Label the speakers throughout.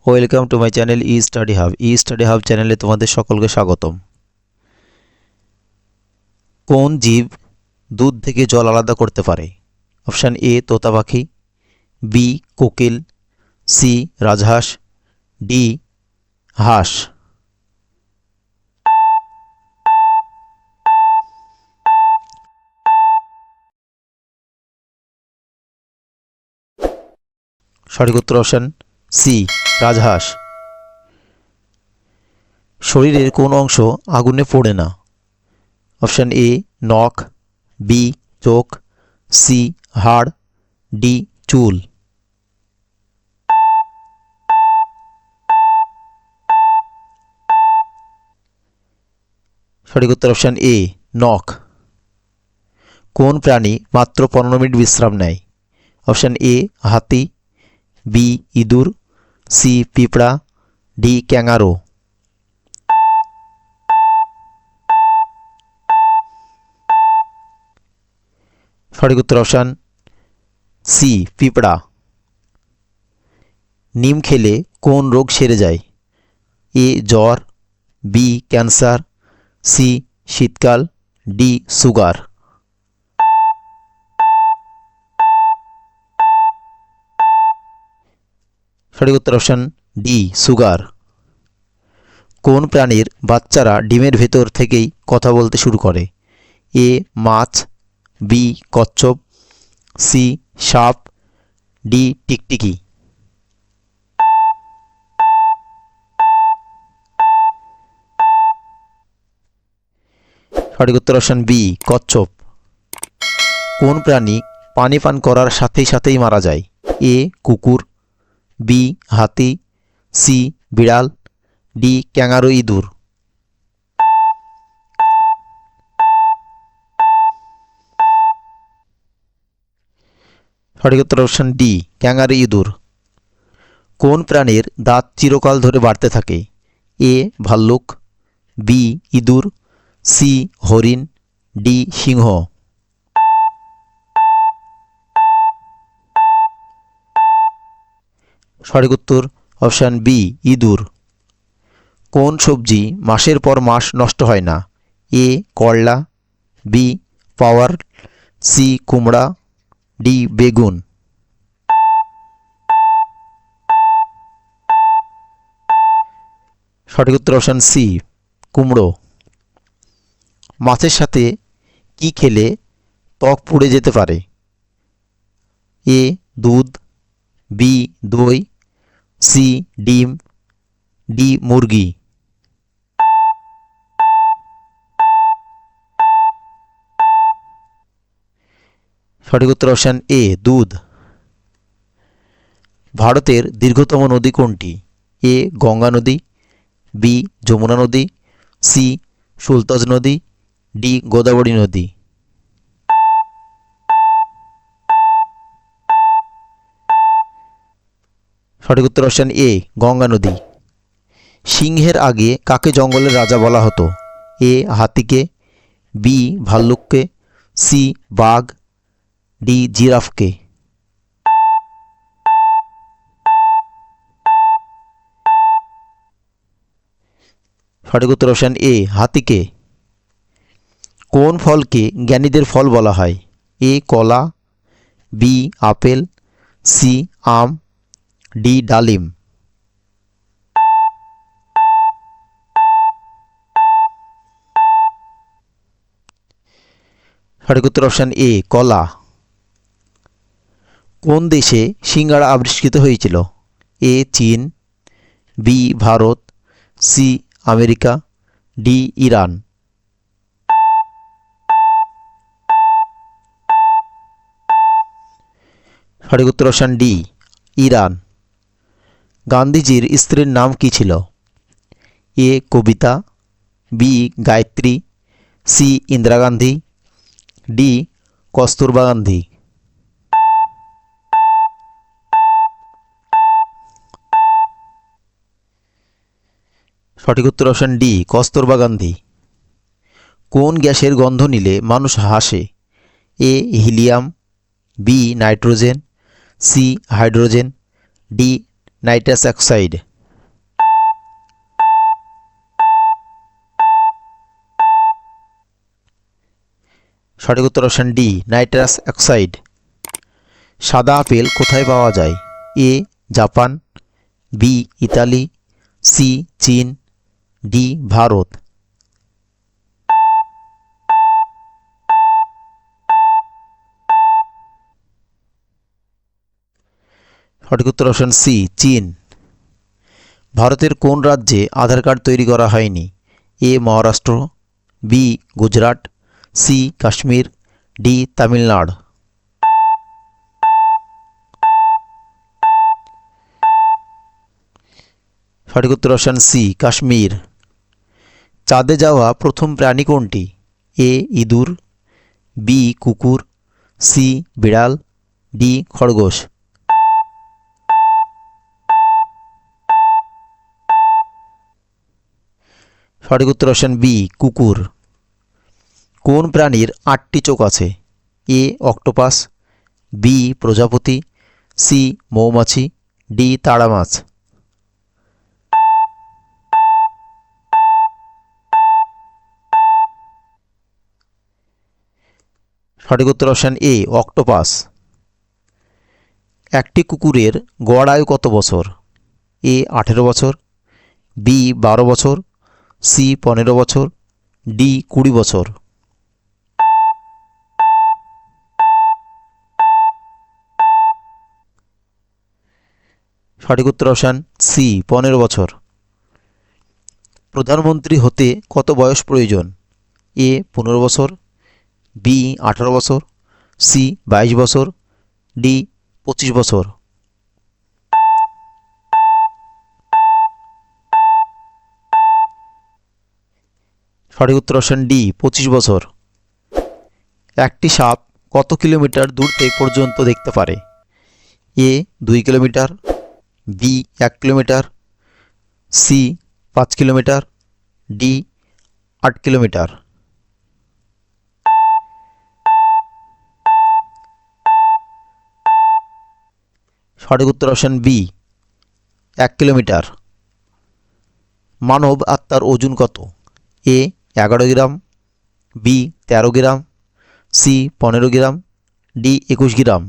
Speaker 1: Welcome to my channel E study hub. E study hub চ্যানেলে তোমাদের সকলকে স্বাগতম। কোন জীব দুধ থেকে জল আলাদা করতে পারে? অপশান এ তোতা পাখি, বি কোকিল, সি রাজহাঁস, ডি হাঁস। সঠিক উত্তর অপশান সি রাজহাঁস। শরীরের কোন অংশ আগুনে পোড়ে না? অপশান এ নখ, বি চোখ, সি হাড়, ডি চুল। সঠিক উত্তর অপশান এ নখ। কোন প্রাণী মাত্র 15 মিনিট বিশ্রাম নেয়? অপশান এ হাতি, বি ইঁদুর, সি পিঁপড়া, ডি ক্যাঙ্গারু। সঠিক উত্তর অপশান সি পিঁপড়া। নিম খেলে কোন রোগ সেরে যায়? এ জ্বর, বি ক্যান্সার, সি শীতকাল, ডি সুগার। সঠিক উত্তর অপশান ডি সুগার। কোন প্রাণীর বাচ্চারা ডিমের ভেতর থেকেই কথা বলতে শুরু করে? এ মাছ, বি কচ্ছপ, সি সাপ, ডি টিকটিকি। সঠিক উত্তর অপশান বি কচ্ছপ। কোন প্রাণী পানি পান করার সাথেই সাথেই মারা যায়? এ কুকুর, বি হাতি, সি বিড়াল, ডি ক্যাঙ্গারু ইঁদুর। সঠিক উত্তর অপশান ডি ক্যাঙ্গারু ইঁদুর। কোন প্রাণীর দাঁত চিরকাল ধরে বাড়তে থাকে? এ ভাল্লুক, বি ইঁদুর, সি হরিণ, ডি সিংহ। সঠিক উত্তর অপশান বি ইঁদুর। কোন সবজি মাসের পর মাস নষ্ট হয় না? এ করলা, বি পাওয়ার, সি কুমড়া, ডি বেগুন। সঠিক উত্তর অপশান সি কুমড়ো। মাছের সাথে কি খেলে ত্বক পুড়ে যেতে পারে? এ দুধ, বি দই, সি ডিম, ডি মুরগি। সঠিক উত্তর অপশান এ দুধ। ভারতের দীর্ঘতম নদী কোনটি? এ গঙ্গা নদী, বি যমুনা নদী, সি সুলতাজ নদী, ডি গোদাবরী নদী। সঠিক উত্তর অপশান এ গঙ্গা নদী। সিংহের আগে কাকে জঙ্গলের রাজা বলা হতো? এ হাতিকে, বি ভাল্লুককে, সি বাঘ, ডি জিরাফকে। সঠিক উত্তর অপশান এ হাতিকে। কোন ফলকে জ্ঞানীদের ফল বলা হয়? এ কলা, বি আপেল, সি আম, ডি ডালিম। সঠিক উত্তর অপশান এ কলা। কোন দেশে সিঙ্গাড়া আবিষ্কৃত হয়েছিল? এ চীন, B Bharat, C America, D Iran. সঠিক উত্তর অপশান ডি ইরান। গান্ধীজির স্ত্রীর নাম কী ছিল? A Kabita, B Gayatri, C Indira Gandhi, D Kasturba Gandhi. সঠিক উত্তর অপশান ডি কস্তুরবা গান্ধী। কোন গ্যাসের গন্ধ নিলে মানুষ হাসে? A helium, B nitrogen, C hydrogen, D nitrous oxide. সঠিক উত্তর অপশন ডি নাইট্রাস অক্সাইড। সাদা আপেল কোথায় পাওয়া যায়? A Japan, B Italy, C চীন, ডি ভারত। সঠিক উত্তর অপশন সি চীন। ভারতের কোন রাজ্যে আধার কার্ড তৈরি করা হয়নি? A Maharashtra, B Gujarat, C Kashmir, D Tamil Nadu. সঠিক উত্তর অপশন সি কাশ্মীর। চাঁদে যাওয়া প্রথম প্রাণী কোনটি? এ ইঁদুর, বি কুকুর, সি বিড়াল, ডি খরগোশ। সঠিক উত্তর অপশন বি কুকুর। কোন প্রাণীর 8টি চোখ আছে? এ অক্টোপাস, বি প্রজাপতি, সি মৌমাছি, ডি তাড়া মাছ। সঠিক উত্তর অপশন এ অক্টোপাস। একটি কুকুরের গড় আয়ু কত বছর? এ 18 বছর, বি 12 বছর, সি 15 বছর, ডি 20 বছর। সঠিক উত্তর অপশন সি 15 বছর। প্রধানমন্ত্রী হতে কত বয়স প্রয়োজন? এ 15 বছর, বি 18 বছর, সি 22 বছর, ডি 25 বছর। সঠিক উত্তর অপশন ডি 25 বছর। একটি সাপ কত কিলোমিটার দূর থেকে পর্যন্ত দেখতে পারে? A 2 kilometre, B 1 kilometre, C 5 kilometre, D 8 kilometre. সঠিক উত্তর অপশন বি 1 কিলোমিটার। মানব আত্মার ওজন কত? এ 11 গ্রাম, বি 13 গ্রাম, সি 15 গ্রাম, ডি 21 গ্রাম।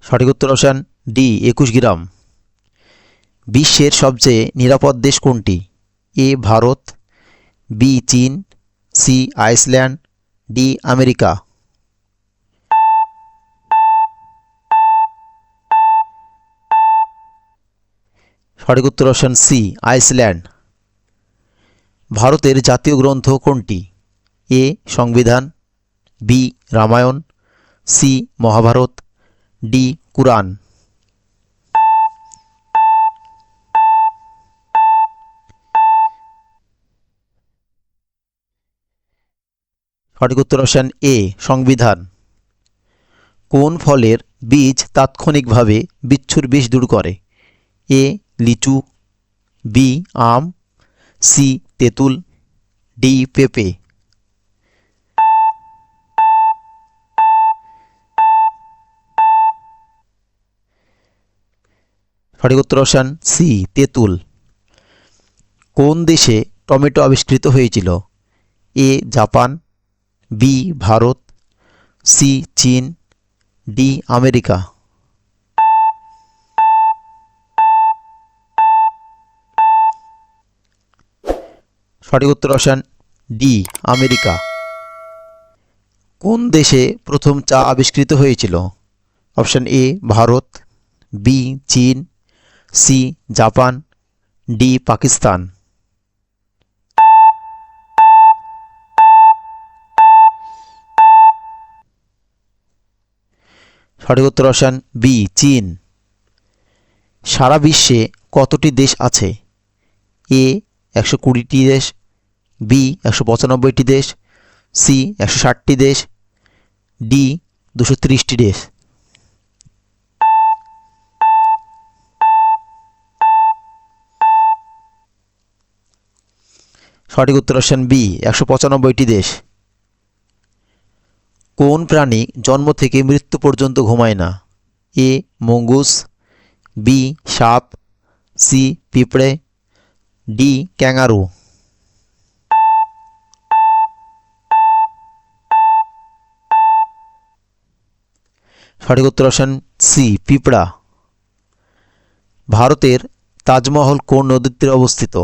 Speaker 1: সঠিক উত্তর অপশন ডি 21 গ্রাম। বিশ্বের সবচেয়ে নিরাপদ দেশ কোনটি? এ ভারত, বি চীন, সি আইসল্যান্ড, ডি আমেরিকা। সঠিক উত্তর অপশন সি আইসল্যান্ড। ভারতের জাতীয় গ্রন্থ কোনটি? এ সংবিধান, B Ramayana, C Mahabharata, D Quran. সঠিক উত্তর অপশন এ সংবিধান। কোন ফলের বীজ তাৎক্ষণিকভাবে বিচ্ছুর বিষ দূর করে? এ লিচু, বি আম, সি তেঁতুল, ডি পেঁপে। সঠিক উত্তর অপশন সি তেঁতুল। কোন দেশে টমেটো আবিষ্কৃত হয়েছিল? A Japan, B Bharat, C চীন, ডি আমেরিকা। সঠিক উত্তর অপশন ডি আমেরিকা। কোন দেশে প্রথম চা আবিষ্কৃত হয়েছিল? অপশন এ ভারত, বি চীন, সি জাপান, ডি পাকিস্তান। সঠিক উত্তর অপশন বি চীন। সারা বিশ্বে কতটি দেশ আছে? এ 120টি দেশ, বি 195টি দেশ, সি 160টি দেশ, ডি 230টি দেশ। সঠিক উত্তর অপশন বি 195টি দেশ। কোন প্রাণী জন্ম থেকে মৃত্যু পর্যন্ত ঘুমায় না? এ মঙ্গুস, বি সাপ, সি পিঁপড়ে, ডি ক্যাঙ্গারু। সঠিক উত্তর অপশন সি পিঁপড়া। ভারতের তাজমহল কোন নদীর তীরে অবস্থিত?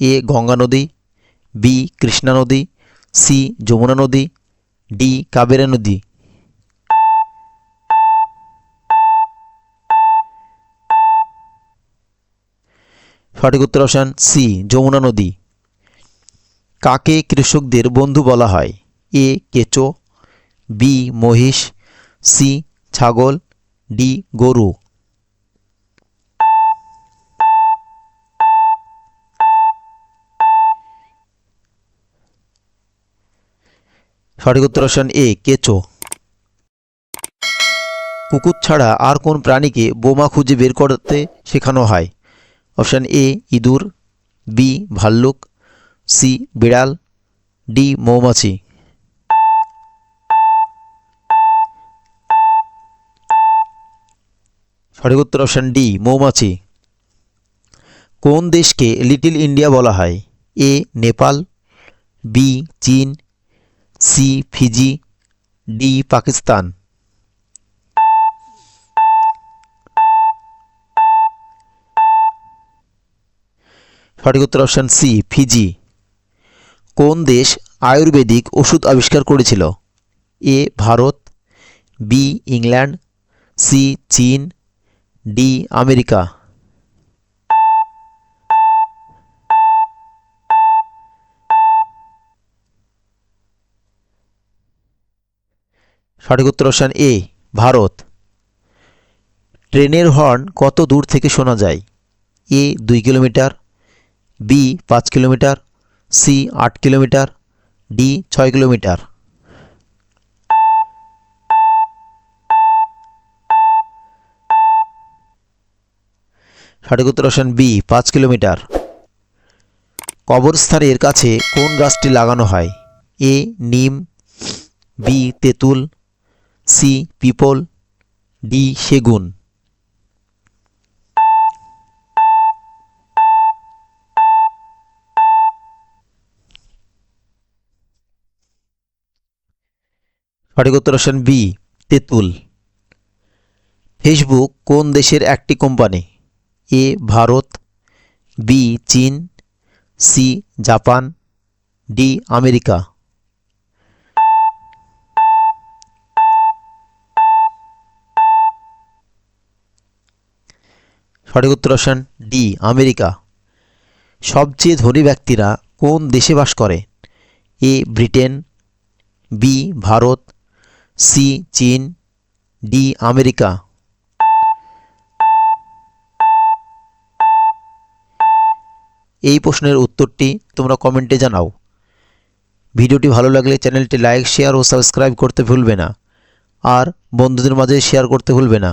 Speaker 1: এ গঙ্গা নদী, বি কৃষ্ণা নদী, সি যমুনা নদী, ডি কাবেরী নদী। সঠিক উত্তর অপশন সি যমুনা নদী। কাকে কৃষকদের বন্ধু বলা হয়? এ কেঁচো, বি মহিষ, সি ছাগল, ডি গরু। সঠিক উত্তর অপশন এ কেঁচো। কুকুর ছাড়া আর কোন প্রাণীকে বোমা খুঁজে বের করতে শেখানো হয়? অপশন এ ইঁদুর, বি ভাল্লুক, সি বিড়াল, ডি মৌমাছি। সঠিক উত্তর অপশন ডি মৌমাছি। কোন দেশকে লিটল ইন্ডিয়া বলা হয়? এ নেপাল, বি চীন, সি ফিজি, ডি পাকিস্তান। সঠিক উত্তর অপশন সি ফিজি। কোন দেশ আয়ুর্বেদিক ওষুধ আবিষ্কার করেছিল? এ ভারত, বি ইংল্যান্ড, সি চীন, ডি আমেরিকা। সঠিক উত্তর অপশন এ ভারত। ট্রেনের হর্ন কত দূর থেকে শোনা যায়? A 2 kilometre, B 5 kilometre, C 8 kilometre, D 6 kilometre. সঠিক উত্তর অপশন বি 5 কিলোমিটার। কবরস্থানের কাছে কোন গাছটি লাগানো হয়? এ নিম, বি তেঁতুল, সি পিপল, ডি সেগুন। সঠিক উত্তর অপশন বি তেঁতুল। ফেসবুক কোন দেশের একটি কোম্পানি? এ ভারত, বি চীন, সি জাপান, ডি আমেরিকা। সঠিক উত্তর অপশন ডি আমেরিকা। সবচেয়ে ধনী ব্যক্তিরা কোন দেশে বাস করে? এ ব্রিটেন, বি ভারত, সি চীন, ডি আমেরিকা। এই প্রশ্নের উত্তরটি তোমরা কমেন্টে জানাও। ভিডিওটি ভালো লাগলে চ্যানেলটি লাইক, শেয়ার ও সাবস্ক্রাইব করতে ভুলবে না, আর বন্ধুদের মাঝে শেয়ার করতে ভুলবে না।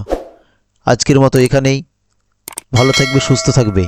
Speaker 1: আজকের মতো এখানেই। ভালো থাকবে, সুস্থ থাকবে।